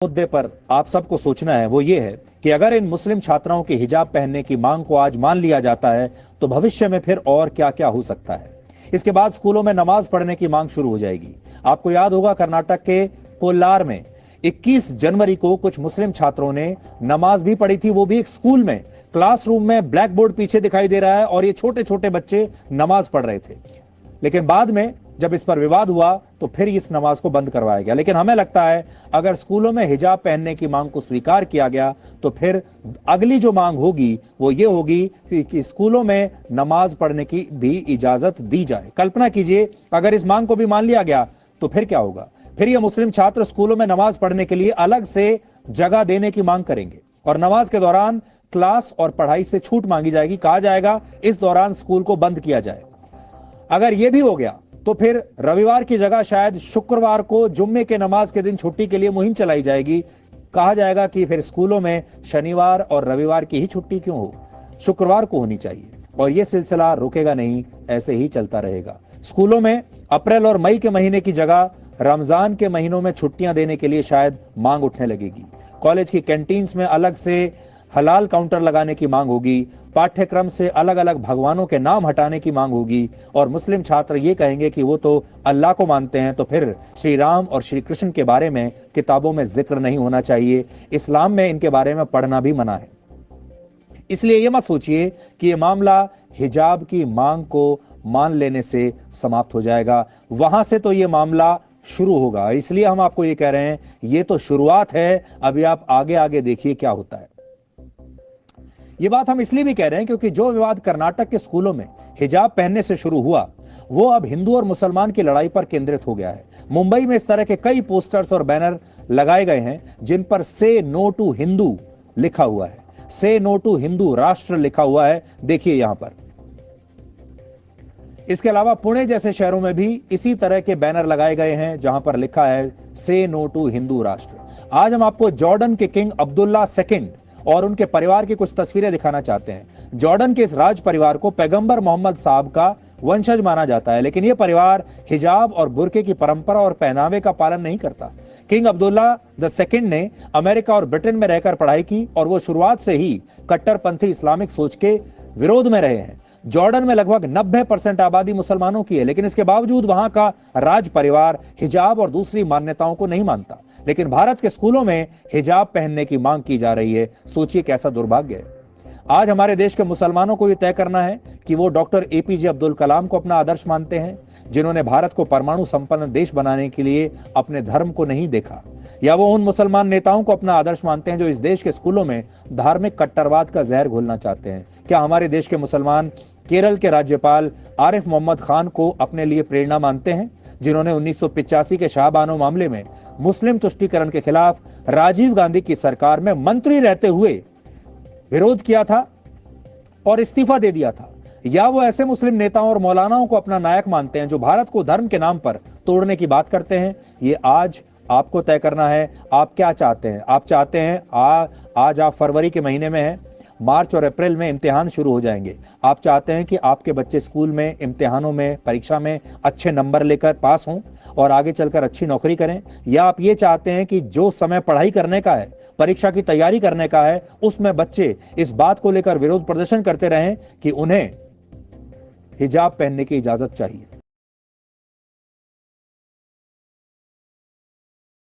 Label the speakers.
Speaker 1: मुद्दे पर आप सबको सोचना है वो ये है कि अगर इन मुस्लिम छात्राओं के हिजाब पहनने की मांग को आज मान लिया जाता है तो भविष्य में फिर और क्या क्या हो सकता है। इसके बाद स्कूलों में नमाज पढ़ने की मांग शुरू हो जाएगी। आपको याद होगा कर्नाटक के कोल्लार में 21 जनवरी को कुछ मुस्लिम छात्रों ने नमाज भी पढ़ी थी, वो भी एक स्कूल में। क्लासरूम में ब्लैक बोर्ड पीछे दिखाई दे रहा है और ये छोटे छोटे बच्चे नमाज पढ़ रहे थे। लेकिन बाद में जब इस पर विवाद हुआ तो फिर इस नमाज को बंद करवाया गया। लेकिन हमें लगता है अगर स्कूलों में हिजाब पहनने की मांग को स्वीकार किया गया तो फिर अगली जो मांग होगी वो ये होगी कि स्कूलों में नमाज पढ़ने की भी इजाजत दी जाए। कल्पना कीजिए अगर इस मांग को भी मान लिया गया तो फिर क्या होगा। फिर ये मुस्लिम छात्र स्कूलों में नमाज पढ़ने के लिए अलग से जगह देने की मांग करेंगे और नमाज के दौरान क्लास और पढ़ाई से छूट मांगी जाएगी। कहा जाएगा इस दौरान स्कूल को बंद किया जाए। अगर यह भी हो गया तो फिर रविवार की जगह शायद शुक्रवार को जुम्मे के नमाज के दिन छुट्टी के लिए मुहिम चलाई जाएगी। कहा जाएगा कि फिर स्कूलों में शनिवार और रविवार की ही छुट्टी क्यों हो, शुक्रवार को होनी चाहिए। और यह सिलसिला रुकेगा नहीं, ऐसे ही चलता रहेगा। स्कूलों में अप्रैल और मई के महीने की जगह रमजान के महीनों में छुट्टियां देने के लिए शायद मांग उठने लगेगी। कॉलेज की कैंटीन्स में अलग से हलाल काउंटर लगाने की मांग होगी। पाठ्यक्रम से अलग अलग भगवानों के नाम हटाने की मांग होगी और मुस्लिम छात्र ये कहेंगे कि वो तो अल्लाह को मानते हैं, तो फिर श्री राम और श्री कृष्ण के बारे में किताबों में जिक्र नहीं होना चाहिए। इस्लाम में इनके बारे में पढ़ना भी मना है। इसलिए ये मत सोचिए कि ये मामला हिजाब की मांग को मान लेने से समाप्त हो जाएगा। वहां से तो ये मामला शुरू होगा। इसलिए हम आपको ये कह रहे हैं ये तो शुरुआत है, अभी आप आगे आगे देखिए क्या होता है। ये बात हम इसलिए भी कह रहे हैं क्योंकि जो विवाद कर्नाटक के स्कूलों में हिजाब पहनने से शुरू हुआ वो अब हिंदू और मुसलमान की लड़ाई पर केंद्रित हो गया है। मुंबई में इस तरह के कई पोस्टर्स और बैनर लगाए गए हैं जिन पर से नो टू हिंदू लिखा हुआ है, से नो टू हिंदू राष्ट्र लिखा हुआ है। देखिए यहां पर। इसके अलावा पुणे जैसे शहरों में भी इसी तरह के बैनर लगाए गए हैं जहां पर लिखा है से नो टू हिंदू राष्ट्र। आज हम आपको जॉर्डन के किंग अब्दुल्ला सेकंड और उनके परिवार की कुछ तस्वीरें दिखाना चाहते हैं। जॉर्डन के इस राज परिवार को पैगंबर मोहम्मद साहब का वंशज माना जाता है, लेकिन यह परिवार हिजाब और बुर्के की परंपरा और पहनावे का पालन नहीं करता। किंग अब्दुल्ला द सेकंड ने अमेरिका और ब्रिटेन में रहकर पढ़ाई की और वो शुरुआत से ही कट्टरपंथी इस्लामिक सोच के विरोध में रहे हैं। जॉर्डन में लगभग 90% आबादी मुसलमानों की है, लेकिन इसके बावजूद वहां का राज परिवार हिजाब और दूसरी मान्यताओं को नहीं मानता। लेकिन भारत के स्कूलों में हिजाब पहनने की मांग की जा रही है। सोचिए कैसा दुर्भाग्य है। आज हमारे देश के मुसलमानों को यह तय करना है कि वो डॉक्टर एपीजे अब्दुल कलाम को अपना आदर्श मानते हैं, जिन्होंने भारत को परमाणु संपन्न देश बनाने के लिए अपने धर्म को नहीं देखा, या वो उन मुसलमान नेताओं को अपना आदर्श मानते हैं जो इस देश के स्कूलों में धार्मिक कट्टरवाद का जहर घोलना चाहते हैं। क्या हमारे देश के मुसलमान केरल के राज्यपाल आरिफ मोहम्मद खान को अपने लिए प्रेरणा मानते हैं, जिन्होंने 1985 के शाहबानो मामले में मुस्लिम तुष्टीकरण के खिलाफ राजीव गांधी की सरकार में मंत्री रहते हुए विरोध किया था और इस्तीफा दे दिया था? या वो ऐसे मुस्लिम नेताओं और मौलानाओं को अपना नायक मानते हैं जो भारत को धर्म के नाम पर तोड़ने की बात करते हैं? ये आज आपको तय करना है। आप क्या चाहते हैं? आप चाहते हैं आज आप फरवरी के महीने में हैं, मार्च और अप्रैल में इम्तिहान शुरू हो जाएंगे। आप चाहते हैं कि आपके बच्चे स्कूल में इम्तिहानों में परीक्षा में अच्छे नंबर लेकर पास हों और आगे चलकर अच्छी नौकरी करें? या आप ये चाहते हैं कि जो समय पढ़ाई करने का है, परीक्षा की तैयारी करने का है, उसमें बच्चे इस बात को लेकर विरोध प्रदर्शन करते रहें कि उन्हें हिजाब पहनने की इजाजत चाहिए?